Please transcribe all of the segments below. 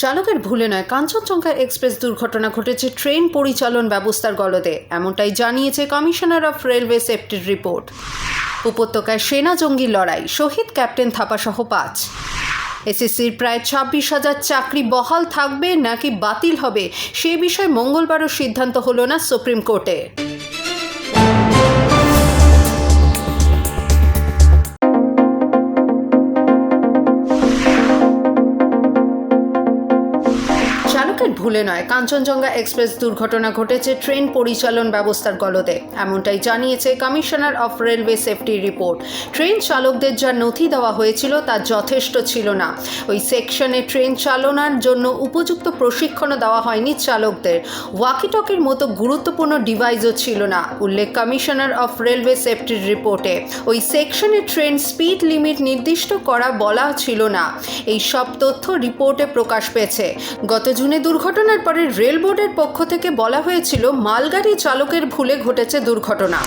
চালকের ভুলে নয়, কাঞ্চনজঙ্ঘা এক্সপ্রেস দুর্ঘটনা ঘটেছে ট্রেন পরিচালন ব্যবস্থার গলদে, এমনটাই জানিয়েছে কমিশনার অফ রেলওয়ে সেফটির রিপোর্ট। উপত্যকায় সেনা জঙ্গি লড়াই, শহীদ ক্যাপ্টেন থাপাসহ 5। এসএসসির প্রায় 26,000 চাকরি বহাল থাকবে নাকি বাতিল হবে সে বিষয়ে মঙ্গলবারও সিদ্ধান্ত হলো না সুপ্রিম কোর্টে। চালকের ভুলে নয়, কাঞ্চনজঙ্ঘা এক্সপ্রেস দুর্ঘটনা ঘটেছে ট্রেন পরিচালন ব্যবস্থার গলদে, এমনটাই জানিয়েছে কমিশনার অফ রেলওয়ে সেফটির রিপোর্ট। ট্রেন চালকদের যা নথি দেওয়া হয়েছিল তা যথেষ্ট ছিল না। ওই সেকশনে ট্রেন চালনার জন্য উপযুক্ত প্রশিক্ষণও দেওয়া হয়নি চালকদের। ওয়াকিটকির মতো গুরুত্বপূর্ণ ডিভাইসও ছিল না, উল্লেখ কমিশনার অফ রেলওয়ে সেফটির রিপোর্টে। ওই সেকশনে ট্রেন স্পিড লিমিট নির্দিষ্ট করা বলা ছিল না। এই সব তথ্য রিপোর্টে প্রকাশ পেয়েছে। গত জুনে দুর্ঘটনার পরে রেল বোর্ডের পক্ষ থেকে বলা হয়েছিল মালগাড়ি চালকের ভুলে ঘটেছে দুর্ঘটনা।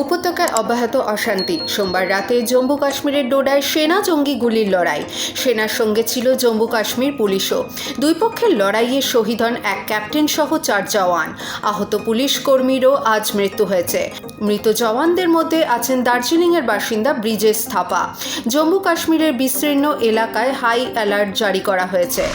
উপত্যকায় অব্যাহত অশান্তি, সোমবার রাতে জম্মু কাশ্মীরের ডোডায় সেনা জঙ্গি গুলির লড়াই। সেনার সঙ্গে ছিল জম্মু কাশ্মীর পুলিশও। দুই পক্ষের লড়াইয়ে শহীদ হন এক ক্যাপ্টেন সহ 4 জওয়ান। আহত পুলিশ কর্মীরও আজ মৃত্যু হয়েছে। মৃত জওয়ানদের মধ্যে আছেন দার্জিলিংয়ের বাসিন্দা ব্রিজেশ থাপা। জম্মু কাশ্মীরের বিস্তীর্ণ এলাকায় হাই অ্যালার্ট জারি করা হয়েছে।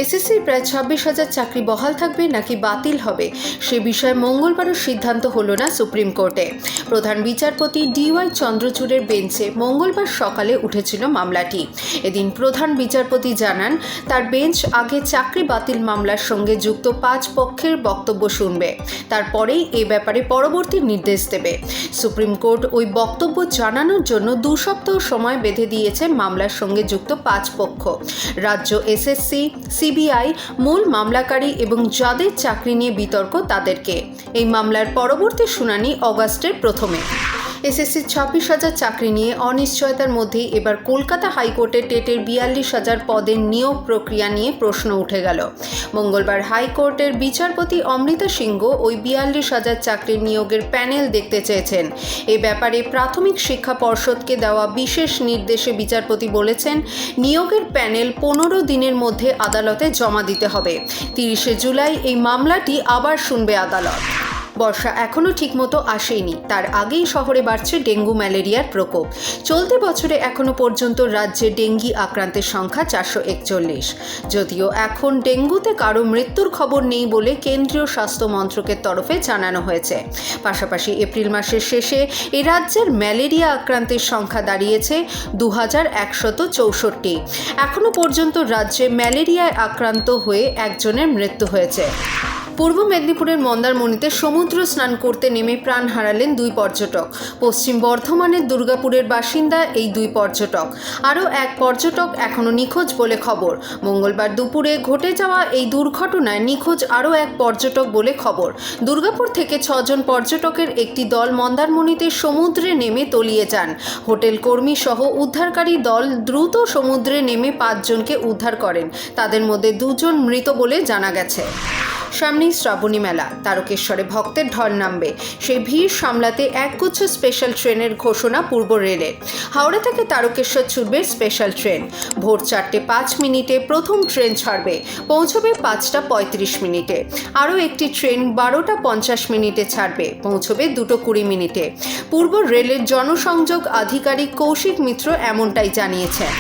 এসএসসির প্রায় 26,000 চাকরি বহাল থাকবে নাকি বাতিল হবে সে বিষয়ে মঙ্গলবারও সিদ্ধান্ত হলো না সুপ্রিম কোর্টে। প্রধান বিচারপতি DY চন্দ্রচূড়ের বেঞ্চে মঙ্গলবার সকালে উঠেছিল মামলাটি। এদিন প্রধান বিচারপতি জানান, তার বেঞ্চ আগে চাকরি বাতিল মামলার সঙ্গে যুক্ত 5 পক্ষের বক্তব্য শুনবে, তারপরেই এ ব্যাপারে পরবর্তী নির্দেশ দেবে। সুপ্রিম কোর্ট ওই বক্তব্য জানানোর জন্য 2 সপ্তাহ সময় বেঁধে দিয়েছে মামলার সঙ্গে যুক্ত 5 পক্ষ, রাজ্য এসএসসি, সিবিআই, মূল মামলাকারী এবং যাদের চাকরি নিয়ে বিতর্ক তাদেরকে। এই মামলার পরবর্তী শুনানি অগাস্টের প্রথমে। এসএসসির 26,000 চাকরি নিয়ে অনিশ্চয়তার মধ্যেই এবার কলকাতা হাইকোর্টের টেটের 42,000 পদের নিয়োগ প্রক্রিয়া নিয়ে প্রশ্ন উঠে গেল। মঙ্গলবার হাইকোর্টের বিচারপতি অমৃতা সিংহ ওই 42,000 চাকরির নিয়োগের প্যানেল দেখতে চেয়েছেন। এ ব্যাপারে প্রাথমিক শিক্ষা পর্ষদকে দেওয়া বিশেষ নির্দেশে বিচারপতি বলেছেন, নিয়োগের প্যানেল 15 দিনের মধ্যে আদালতে জমা দিতে হবে। 30শে জুলাই এই মামলাটি আবার শুনবে আদালত। বর্ষা এখনও ঠিকমতো আসেনি, তার আগেই শহরে বাড়ছে ডেঙ্গু ম্যালেরিয়ার প্রকোপ। চলতি বছরে এখনও পর্যন্ত রাজ্যে ডেঙ্গি আক্রান্তের সংখ্যা 441। যদিও এখন ডেঙ্গুতে কারো মৃত্যুর খবর নেই বলে কেন্দ্রীয় স্বাস্থ্য মন্ত্রকের তরফে জানানো হয়েছে। পাশাপাশি এপ্রিল মাসের শেষে এ রাজ্যের ম্যালেরিয়া আক্রান্তের সংখ্যা দাঁড়িয়েছে 2164। এখনও পর্যন্ত রাজ্যে ম্যালেরিয়ায় আক্রান্ত হয়ে একজনের মৃত্যু হয়েছে। পূর্ব মেদিনীপুরের মন্দারমণিতে সমুদ্র স্নান করতে নেমে প্রাণ হারালেন 2 পর্যটক। পশ্চিম বর্ধমানের দুর্গাপুরের বাসিন্দা এই 2 পর্যটক। আরও এক পর্যটক এখনও নিখোঁজ বলে খবর। মঙ্গলবার দুপুরে ঘটে যাওয়া এই দুর্ঘটনায় নিখোঁজ আরও এক পর্যটক বলে খবর। দুর্গাপুর থেকে 6 জন পর্যটকের একটি দল মন্দারমণিতে সমুদ্রে নেমে তলিয়ে যান। হোটেল কর্মী সহ উদ্ধারকারী দল দ্রুত সমুদ্রে নেমে 5 জনকে উদ্ধার করেন। তাদের মধ্যে 2 জন মৃত বলে জানা গেছে। সামনেই শ্রাবণী মেলা, তারকেশ্বরে ভক্তের ঢল নামবে। সেই ভিড় সামলাতে একগুচ্ছ স্পেশাল ট্রেনের ঘোষণা পূর্ব রেলের। হাওড়া থেকে তারকেশ্বর ছুটবে স্পেশাল ট্রেন। ভোর 4:05 প্রথম ট্রেন ছাড়বে, পৌঁছবে 5:35। আরও একটি ট্রেন 12:50 ছাড়বে, পৌঁছবে 2:20। পূর্ব রেলের জনসংযোগ আধিকারিক কৌশিক মিত্র এমনটাই জানিয়েছেন।